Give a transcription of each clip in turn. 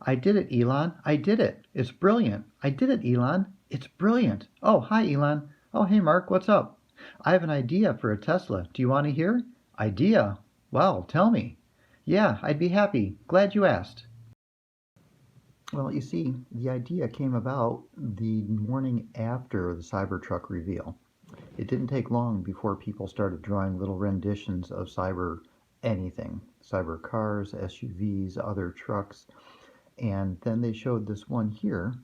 I did it, Elon. I did it. It's brilliant. I did it, Elon. It's brilliant. Oh, hi, Elon. Oh, hey, Mark. What's up? I have an idea for a Tesla. Do you want to hear? Idea? Well, tell me. Yeah, I'd be happy. Glad you asked. Well, you see, the idea came about the morning after the Cybertruck reveal. It didn't take long before people started drawing little renditions of cyber anything, cyber cars, SUVs, other trucks, and then they showed this one here,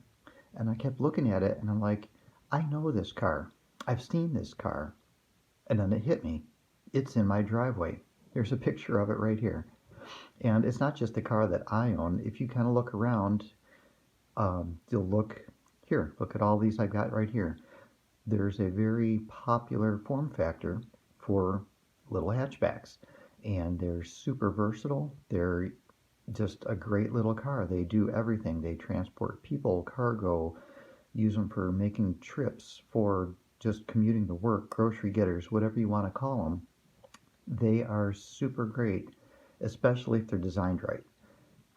and I kept looking at it, and I'm like, I know this car. I've seen this car. And then it hit me. It's in my driveway. There's a picture of it right here. And it's not just the car that I own. If you kind of look around, you'll look here. Look at all these I've got right here. There's a very popular form factor for little hatchbacks. And they're super versatile. They're just a great little car. They do everything. They transport people, cargo, use them for making trips, for just commuting to work, grocery getters, whatever you want to call them. They are super great, especially if they're designed right.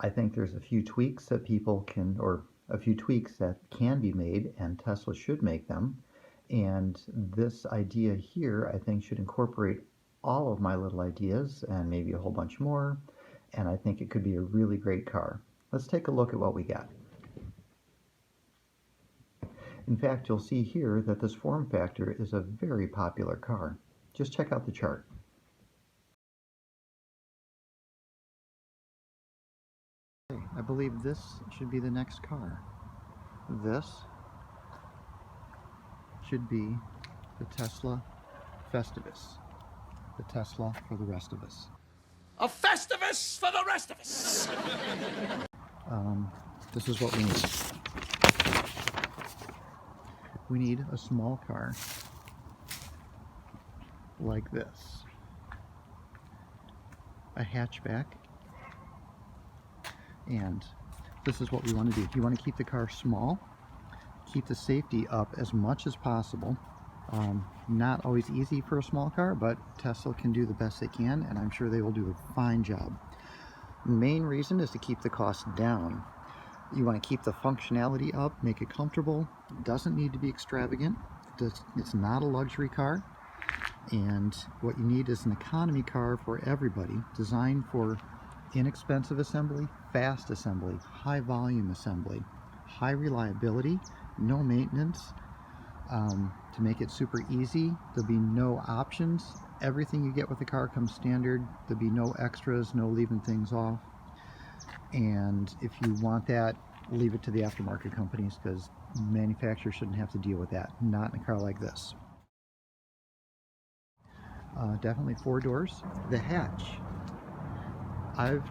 I think there's a few tweaks that people can, or a few tweaks that can be made, and Tesla should make them. And this idea here, I think, should incorporate all of my little ideas and maybe a whole bunch more. And I think it could be a really great car. Let's take a look at what we got. In fact, you'll see here that this form factor is a very popular car. Just check out the chart. I believe this should be the next car. This should be the Tesla Festivus. The Tesla for the rest of us. A Festivus for the rest of us! This is what we need. We need a small car like this. A hatchback. And this is what we want to do. You want to keep the car small, keep the safety up as much as possible. Not always easy for a small car, but Tesla can do the best they can, and I'm sure they will do a fine job. Main reason is to keep the cost down. You want to keep the functionality up, make it comfortable. It doesn't need to be extravagant. It's not a luxury car. And what you need is an economy car for everybody, designed for inexpensive assembly, fast assembly, high volume assembly, high reliability, no maintenance, to make it super easy. There'll be no options. Everything you get with the car comes standard. There'll be no extras, no leaving things off. And if you want that, leave it to the aftermarket companies, because manufacturers shouldn't have to deal with that. Not in a car like this. Definitely 4 doors. The hatch. I've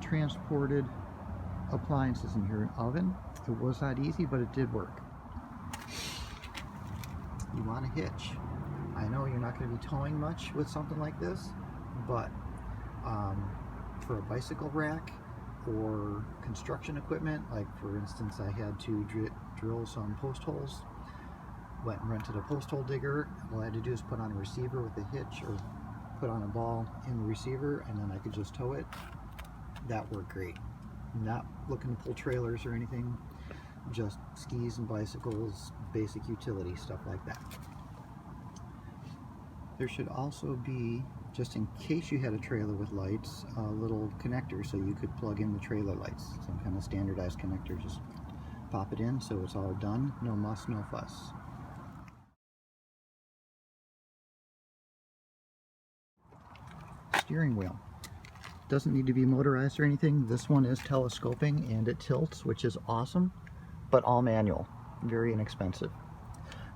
transported appliances in here, an oven. It was not easy, but it did work. You want a hitch. I know you're not going to be towing much with something like this, but for a bicycle rack or construction equipment, like for instance, I had to drill some post holes, went and rented a post hole digger. All I had to do is put on a receiver with a hitch, or put on a ball in the receiver, and then I could just tow it. That worked great. Not looking to pull trailers or anything, just skis and bicycles, basic utility stuff like that. There should also be, just in case you had a trailer with lights, a little connector so you could plug in the trailer lights. Some kind of standardized connector. Just pop it in so it's all done. No muss, no fuss. Steering wheel. Doesn't need to be motorized or anything. This one is telescoping and it tilts, which is awesome, but all manual. Very inexpensive.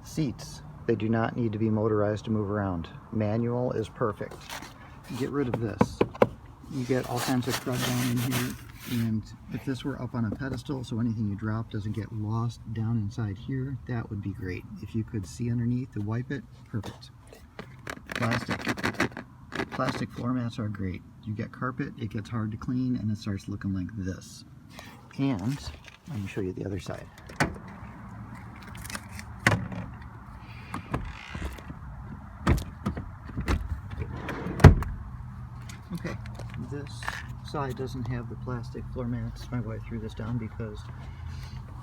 Seats. They do not need to be motorized to move around. Manual is perfect. Get rid of this. You get all kinds of crud down in here, and if this were up on a pedestal so anything you drop doesn't get lost down inside here, that would be great. If you could see underneath to wipe it, perfect. Plastic floor mats are great. You get carpet, it gets hard to clean, and it starts looking like this. And let me show you the other side. Okay, this side doesn't have the plastic floor mats. My wife threw this down because,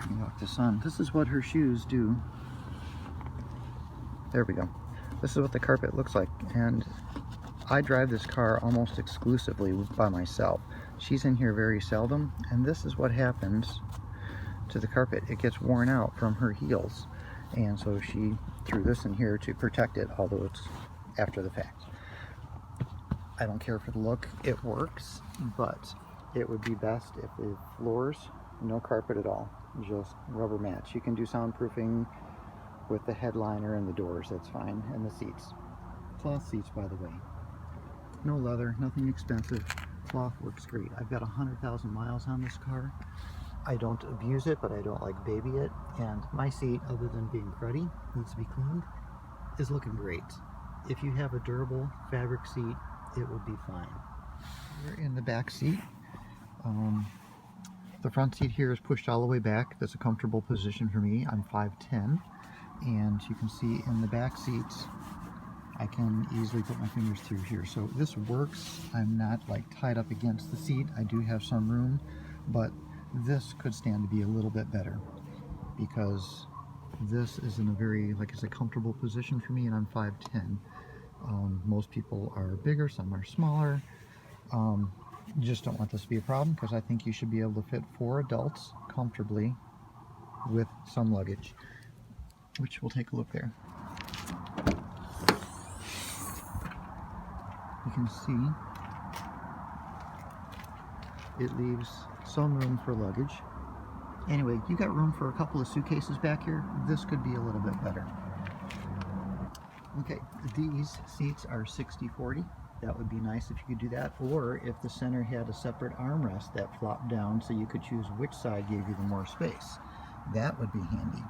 you know, the sun. This is what her shoes do. There we go. This is what the carpet looks like, and I drive this car almost exclusively by myself. She's in here very seldom, and this is what happens to the carpet. It gets worn out from her heels, and so she threw this in here to protect it, although it's after the fact. I don't care for the look, it works, but it would be best if the floors, no carpet at all, just rubber mats. You can do soundproofing with the headliner and the doors, that's fine, and the seats. Cloth seats, by the way. No leather, nothing expensive. Cloth works great. I've got 100,000 miles on this car. I don't abuse it, but I don't like baby it. And my seat, other than being cruddy, needs to be cleaned, is looking great. If you have a durable fabric seat, it will be fine. We're in the back seat. The front seat here is pushed all the way back. That's a comfortable position for me. I'm 5'10", and you can see in the back seats, I can easily put my fingers through here. So this works. I'm not like tied up against the seat. I do have some room, but this could stand to be a little bit better because this is in a very, like it's a comfortable position for me, and I'm 5'10". Most people are bigger, some are smaller. You just don't want this to be a problem because I think you should be able to fit 4 adults comfortably with some luggage, which we'll take a look there. You can see it leaves some room for luggage. Anyway, you got room for a couple of suitcases back here. This could be a little bit better. Okay, these seats are 60/40. That would be nice if you could do that, or if the center had a separate armrest that flopped down so you could choose which side gave you the more space. That would be handy.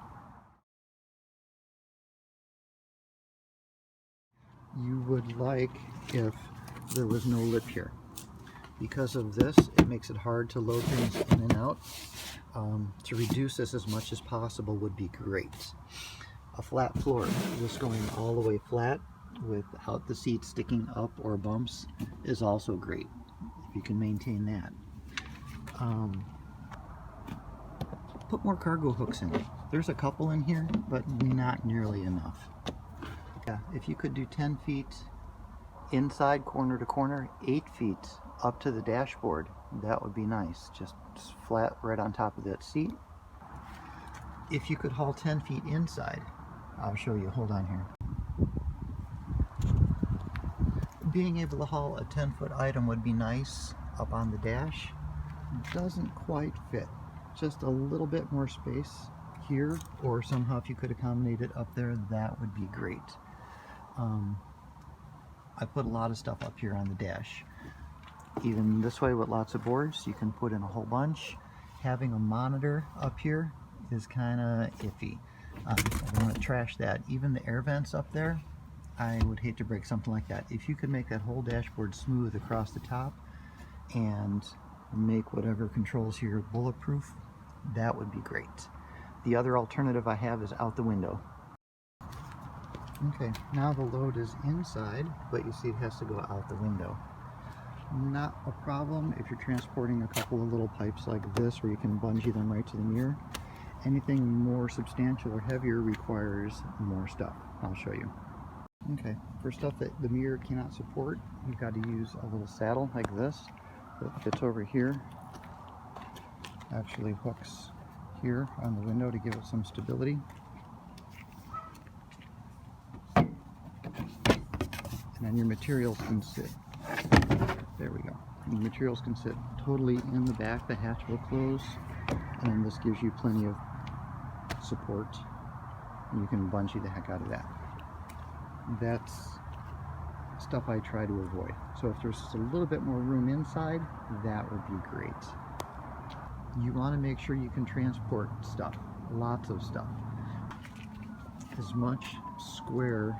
You would like if there was no lip here. Because of this, it makes it hard to load things in and out. To reduce this as much as possible would be great. A flat floor, just going all the way flat without the seat sticking up or bumps, is also great if you can maintain that. Put more cargo hooks in. There's a couple in here, but not nearly enough. Yeah, if you could do 10 feet inside corner to corner, 8 feet up to the dashboard, that would be nice. Just flat right on top of that seat. If you could haul 10 feet inside, I'll show you, hold on here. Being able to haul a 10-foot item would be nice up on the dash. Doesn't quite fit. Just a little bit more space here, or somehow if you could accommodate it up there, that would be great. I put a lot of stuff up here on the dash. Even this way with lots of boards, you can put in a whole bunch. Having a monitor up here is kind of iffy. I don't want to trash that. Even the air vents up there, I would hate to break something like that. If you could make that whole dashboard smooth across the top and make whatever controls here bulletproof, that would be great. The other alternative I have is out the window. Okay, now the load is inside, but you see it has to go out the window. Not a problem if you're transporting a couple of little pipes like this where you can bungee them right to the mirror. Anything more substantial or heavier requires more stuff. I'll show you. Okay, for stuff that the mirror cannot support, you've got to use a little saddle like this that fits over here. Actually hooks here on the window to give it some stability. And then your materials can sit, there we go. And the materials can sit totally in the back, the hatch will close, and this gives you plenty of support. And you can bungee the heck out of that. That's stuff I try to avoid. So if there's just a little bit more room inside, that would be great. You want to make sure you can transport stuff, lots of stuff. As much square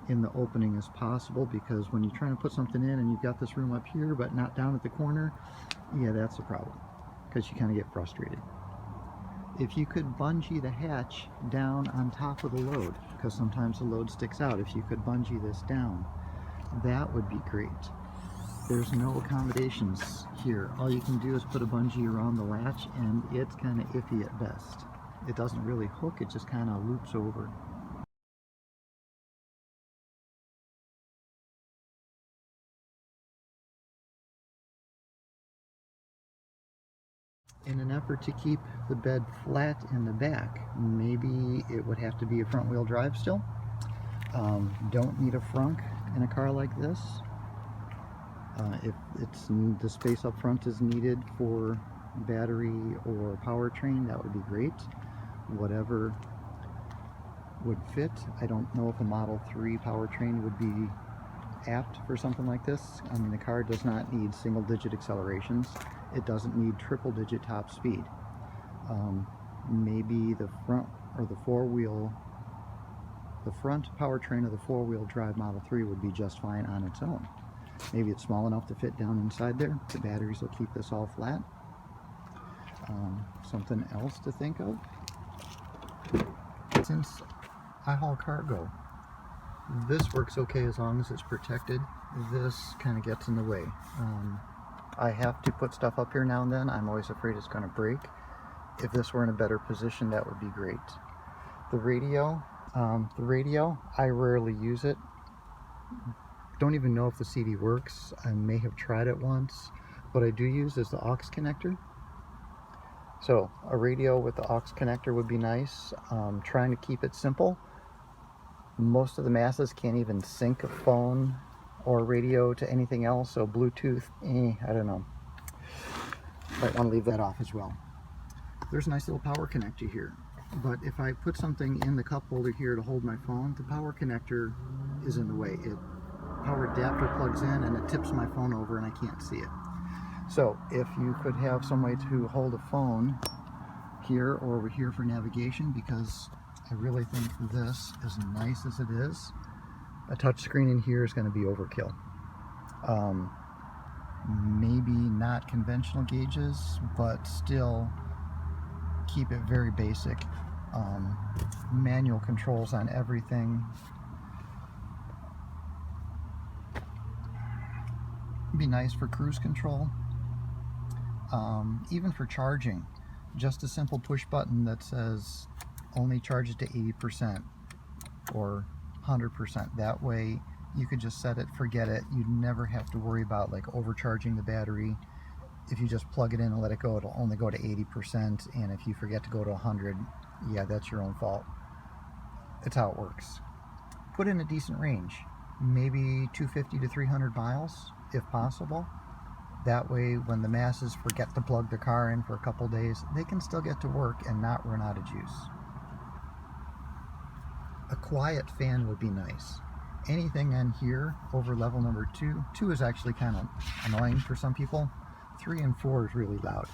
in the opening as possible, because when you're trying to put something in and you've got this room up here but not down at the corner, yeah, that's a problem because you kind of get frustrated. If you could bungee the hatch down on top of the load, because sometimes the load sticks out, if you could bungee this down, that would be great. There's no accommodations here. All you can do is put a bungee around the latch, and it's kind of iffy at best. It doesn't really hook, it just kind of loops over. In an effort to keep the bed flat in the back, maybe it would have to be a front wheel drive still. Don't need a frunk in a car like this. If the space up front is needed for battery or powertrain, that would be great. Whatever would fit. I don't know if a Model 3 powertrain would be apt for something like this. I mean, the car does not need single-digit accelerations. It doesn't need triple-digit top speed. Maybe the front or the front powertrain of the four-wheel drive Model 3 would be just fine on its own. Maybe it's small enough to fit down inside there. The batteries will keep this all flat. Something else to think of. Since I haul cargo, this works okay as long as it's protected. This kind of gets in the way. I have to put stuff up here now and then. I'm always afraid it's going to break. If this were in a better position, that would be great. The radio, I rarely use it. Don't even know if the CD works. I may have tried it once. What I do use is the aux connector. So a radio with the aux connector would be nice. Trying to keep it simple. Most of the masses can't even sync a phone or radio to anything else, so Bluetooth, I don't know. Might want to leave that off as well. There's a nice little power connector here, but if I put something in the cup holder here to hold my phone, the power connector is in the way. Power adapter plugs in and it tips my phone over and I can't see it. So if you could have some way to hold a phone here or over here for navigation, because I really think this, as nice as it is, a touch screen in here is going to be overkill. Maybe not conventional gauges, but still keep it very basic. Manual controls on everything. Be nice for cruise control. Even for charging, just a simple push button that says only charge it to 80% or 100%. That way you could just set it, forget it. You'd never have to worry about like overcharging the battery. If you just plug it in and let it go, it'll only go to 80%, and if you forget to go to 100, yeah, that's your own fault. It's how it works. Put in a decent range, maybe 250 to 300 miles if possible. That way when the masses forget to plug the car in for a couple days, they can still get to work and not run out of juice. A quiet fan would be nice. Anything in here over level number 2. 2 is actually kind of annoying for some people. 3 and 4 is really loud.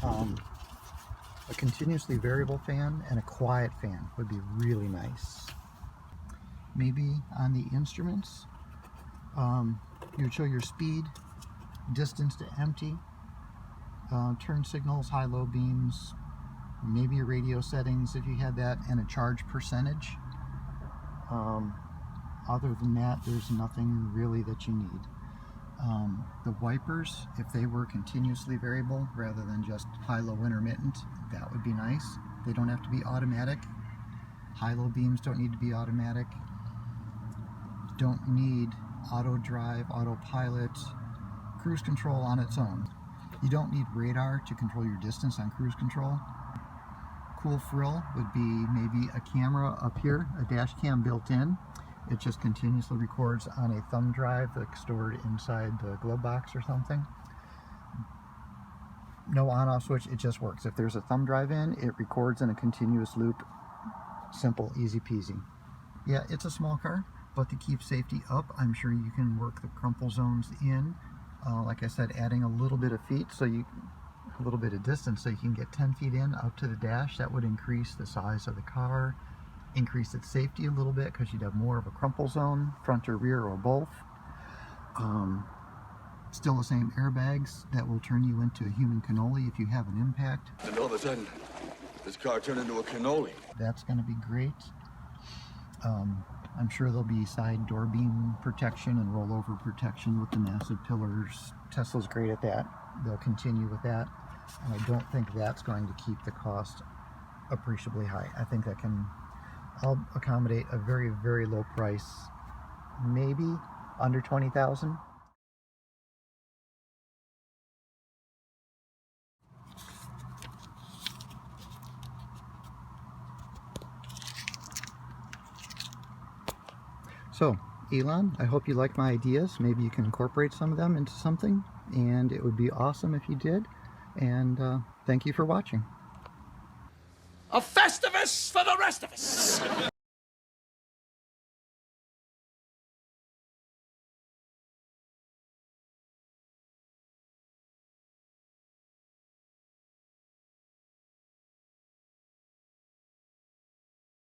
A continuously variable fan and a quiet fan would be really nice. Maybe on the instruments, you would show your speed, distance to empty, turn signals, high-low beams, maybe your radio settings if you had that, and a charge percentage. Other than that, there's nothing really that you need. The wipers, if they were continuously variable rather than just high-low intermittent, that would be nice. They don't have to be automatic. High-low beams don't need to be automatic. Don't need auto drive, autopilot, cruise control on its own. You don't need radar to control your distance on cruise control. Cool frill would be maybe a camera up here, a dash cam built in. It just continuously records on a thumb drive that's stored inside the glove box or something. No on-off switch, it just works. If there's a thumb drive in, it records in a continuous loop. Simple, easy peasy. Yeah, it's a small car, but to keep safety up, I'm sure you can work the crumple zones in. Like I said, adding a little bit of a little bit of distance so you can get 10 feet in up to the dash. That would increase the size of the car, increase its safety a little bit because you'd have more of a crumple zone, front or rear or both. Still the same airbags that will turn you into a human cannoli if you have an impact. And all of a sudden, this car turned into a cannoli. That's going to be great. I'm sure there'll be side door beam protection and rollover protection with the massive pillars. Tesla's great at that. They'll continue with that. And I don't think that's going to keep the cost appreciably high. I think that can accommodate a very, very low price, maybe under $20,000. So, Elon, I hope you like my ideas. Maybe you can incorporate some of them into something, and it would be awesome if you did. And thank you for watching. A Festivus for the rest of us.